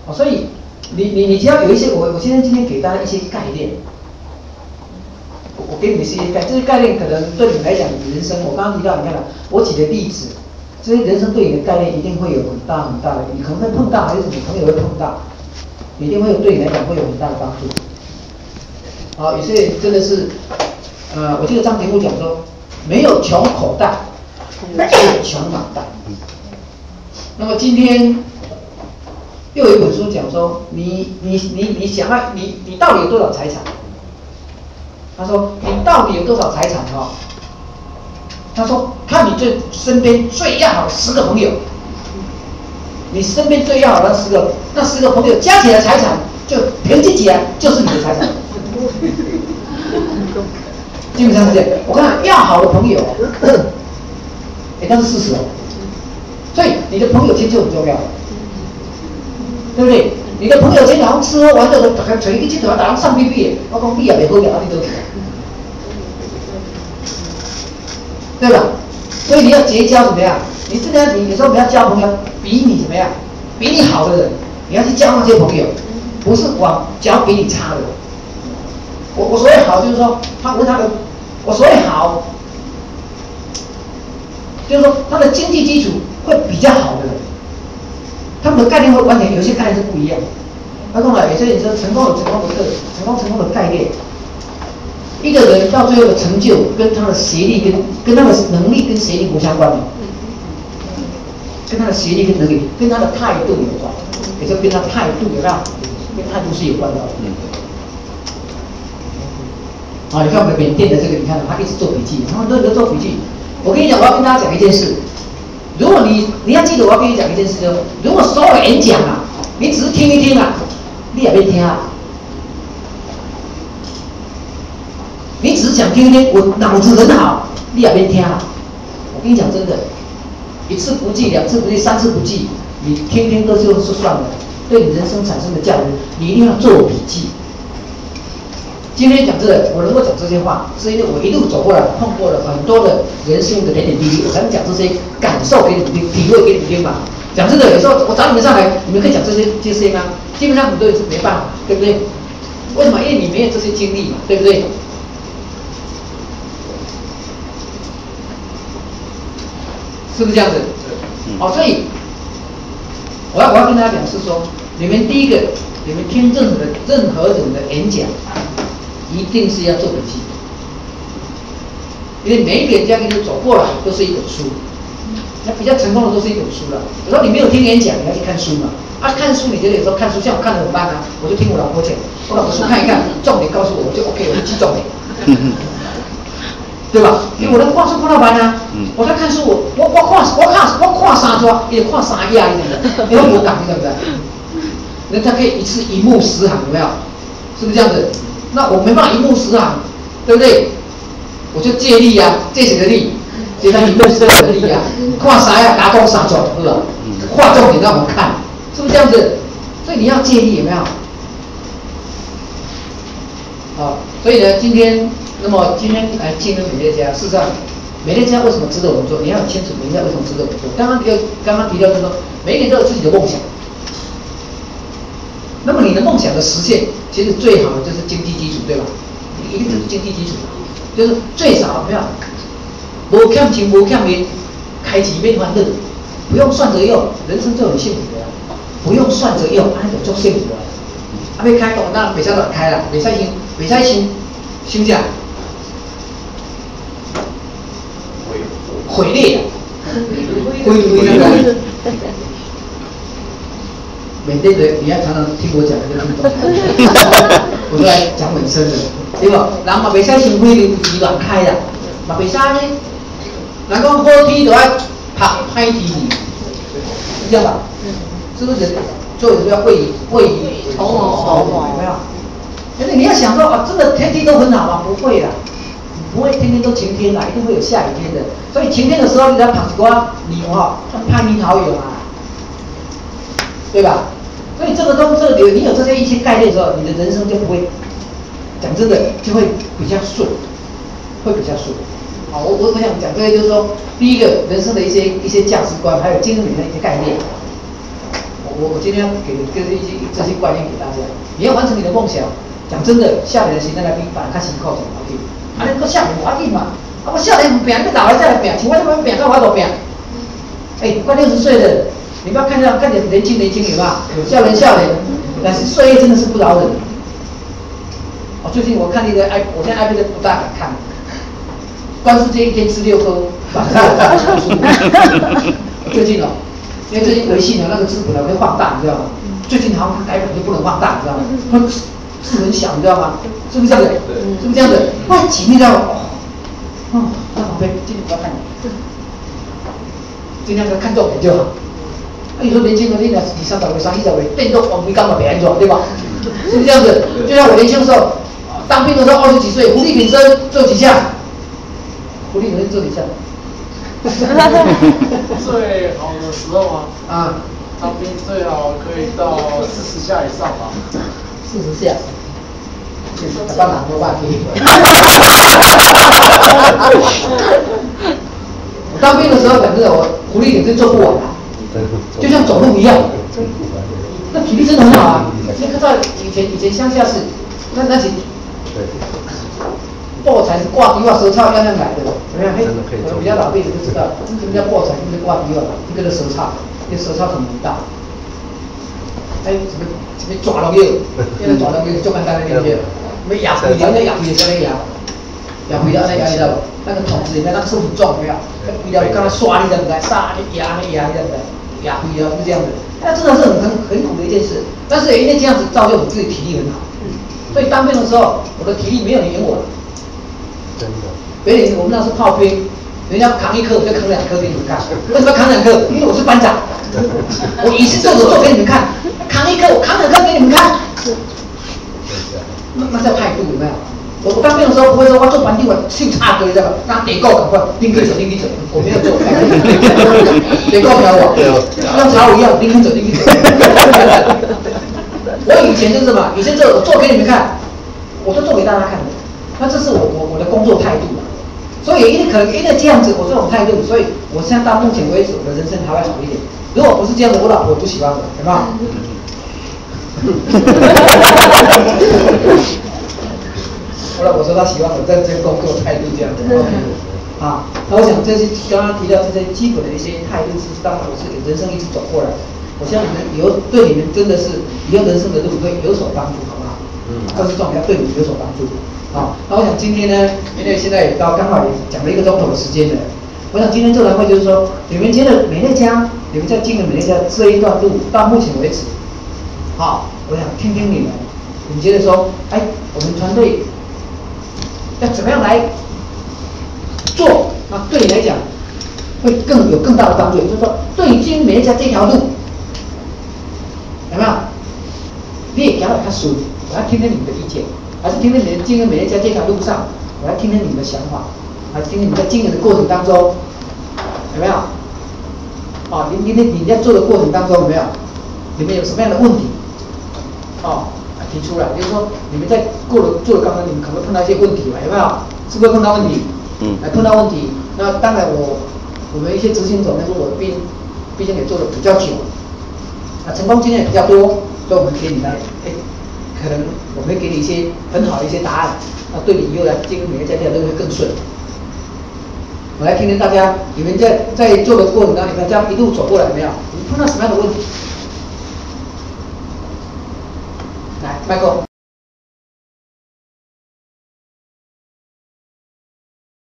哦，所以你只要有一些，我现在今天给大家一些概念，我给你们一些概念，这些概念可能对你来讲，你人生，我刚刚提到，你看了，我举的例子，这些人生对你的概念一定会有很大很大的，你可能会碰到，还是你朋友会碰到，一定会有对你来讲会有很大的帮助。好，有些人真的是，我记得张节目讲说，没有穷口袋，只有穷脑袋。那么今天又有一本书讲说，你想要你到底有多少财产？他说你到底有多少财产哦？他说看你身边最要好的10个朋友，你身边最要好的那10个朋友加起来财产，就平均起来就是你的财产。基本上是这样。我看要好的朋友，那是事实哦。所以你的朋友圈就很重要，对不对？你的朋友圈好像吃喝玩乐都打开锤一镜头，打上屁屁，我讲你也没喝了，你都对吧？所以你要结交怎么样？你这个你有时候你要交朋友，比你怎么样？比你好的人，你要去交那些朋友，不是往交比你差的。我所谓好，就是说，我所谓好，就是说他的经济基础会比较好的人，他们的概念会完全有些概念是不一样的。那当然，有些人说成功有成功的概念。一个人到最后的成就，跟他的学历跟他的能力跟学历不相关的，跟他的学历跟能力跟他的态度有关，也就跟他态度有没有？跟态度是有关的。啊，你看我们缅甸的这个，你看他一直做笔记，他们都在做笔记。我跟你讲，我要跟大家讲一件事。如果你要记得，我要跟你讲一件事，就是如果所有演讲啊，你只是听一听啊，你也别听啊。你只是想听一听，我脑子很好，你也别听啊。我跟你讲真的，1次不记，2次不记，3次不记，你听听都就是算了。对你人生产生的价值，你一定要做笔记。今天讲这个，我能够讲这些话，是因为我一路走过来，碰过了很多的人生的点点滴滴，我才能讲这些感受给你们听，体会给你们听嘛。讲真的，有时候我找你们上来，你们可以讲这些吗？基本上很多人是没办法，对不对？为什么？因为你没有这些经历嘛，对不对？是不是这样子？哦，所以我要跟大家讲是说，你们第一个，你们听任何人的演讲，一定是要做笔记，因为每一个人家跟你走过来都是一本书，那比较成功的都是一本书了。有时候你没有听演讲，你要去看书嘛。看书你觉得有时候看书像我看得很慢啊，我就听我老婆讲，我老婆书看一看，重点告诉我，我就 OK， 我就记重点。对吧？因为我的看书看到班啊，我在看书，我看3抓，也看3页，你都无感，对不对？人家可以一次一目十行，有没有？是不是这样子？那我没办法一目十行，对不对？我就借力啊，借谁的力？借他一目十行的力啊！看3页，打工3抓，是吧？画重点让我们看，是不是这样子？所以你要借力，有没有？好，所以呢，今天来进入美乐家，事实上，美乐家为什么值得我们做？你要清楚美乐家为什么值得我们做。刚刚提到就是说，每一个人都有自己的梦想。那么你的梦想的实现，其实最好的就是经济基础，对吧？一定就是经济基础，就是最少没有，无欠钱无欠面，开启变欢乐，不用算着用，人生就很幸福的。不用算着用，那就足幸福了。要开工，那袂使乱开啦，袂使休假，毁裂啊，缅甸人，你要常常听我讲的就听懂。我就来讲尾声了，对吧？人嘛袂使伤毁流池乱开啦，嘛袂使呢。人讲好天就爱拍歹天，是这样吧？是不是人做人要未雨绸缪？有没有？但是你要想说啊，真的天气都很好吗？不会啦，不会天天都晴天啦，一定会有下雨天的。所以晴天的时候，你要拍一挂牛哈，攀亲好友啊，对吧？所以这个你有这些一些概念的时候，你的人生就不会，讲真的就会比较顺，会比较顺。好，我想讲这个就是说，第一个人生的一些价值观，还有经营的一些概念。我今天要给这些观念给大家，你要完成你的梦想。讲真的，少年的时代来比反而较辛苦，就要紧。啊，你个少年要紧嘛，啊，我少年不拼，你老了再来拼，像我这么拼，到我都拼。哎，快60岁的，你不要看着年轻有嘛，有少年，但是岁月真的是不饶人。哦，最近我看那个我现在 iPad 不大敢看，观世界一天吃6颗，晚上最近哦，因为最近微信的那个字本来会放大，你知道吗？最近好像 iPad 就不能放大，你知道吗？字很小，你知道吗？是不是这样子？是不是这样子？哇，紧，你知道吗？哦，那宝贝，尽量不要看，尽量看重点就好。那你说年轻人现在20、30岁、30、40岁，电动网没干嘛别安装，对吧？是不是这样子？就像我年轻的时候，当兵的时候20几岁，伏地挺身做几下，伏地挺身做几下。最好的时候啊，当兵最好可以到40下以上吧。40下。当然没办法。我当兵的时候，讲真的，我苦力挺身做不完啊，就像走路一样。那体力真的很好啊！你看到以前乡下是那些抱柴是挂堤瓦，手抄样来的，怎么样？比较老辈的就知道，什么叫抱柴，什么叫挂堤瓦，一个是手抄，一个手抄很大。哎，什么抓龙肉，因为抓龙肉就简单的那些。没压灰了，那压灰是啥压？压灰了，那压你知道不？那个桶子里面那个手很重，没有？灰了刚才刷你知不知？刷你压，你知不知？压灰了就这样子。那真的是很苦的一件事，但是也因为这样子造就我自己体力很好。所以当兵的时候，我的体力没有人赢我。真的。别人我们那是炮兵，人家扛1颗我就扛2颗给你们看。为什么扛2颗？因为我是班长，我以示作做给你们看。扛1颗，我扛2颗给你们看。那叫态度有没有？我当兵的时候不会说我做班长我姓差哥，你知道吧？那得够赶快拎起走，我没有做，得够苗我，像查我一样拎起走。我以前就是嘛，以前我做给你们看，我都做给大家看的。那这是我的工作态度嘛。所以因为这样子，我这种态度，所以我现在到目前为止，我的人生还会好一点。如果不是这样子，我老婆不喜欢我，有没有？后来我说他喜欢我认真工作态度这样子，啊，那我想这些刚刚提到这些基本的一些态度是当我是人生一直走过来，我相信以后对你们真的是以后人生的路会有所帮助，好不好？这是重点，要对你们有所帮助。啊，那我想今天呢，因为现在也刚好也讲了1个钟头的时间了，我想今天这个会就是说，你们今天的美乐家，你们在经营美乐家这一段路到目前为止，好，我想听听你们觉得说，哎，我们团队要怎么样来做？那对你来讲会有更大的帮助。就是说，对经营美乐家这条路，有没有？你也讲得较顺，我要听听你们的意见，还是听听你们经营美乐家这条路上，我要听听你们的想法，还是听听你们在经营的过程当中，有没有？哦，你在做的过程当中有没有？你们有什么样的问题？哦。提出来，就是说你们在做的过程当中，你们可能会碰到一些问题嘛，有没有？是不是碰到问题？碰到问题，那当然我们一些执行者呢，我毕竟也做的比较久，成功经验也比较多，所以我们给你来，可能我们会给你一些很好的一些答案，那对你以后来经营美乐家这条路会更顺。我来听听大家，你们在做的过程当中，你们这样一路走过来没有？你碰到什么样的问题？来，麦克。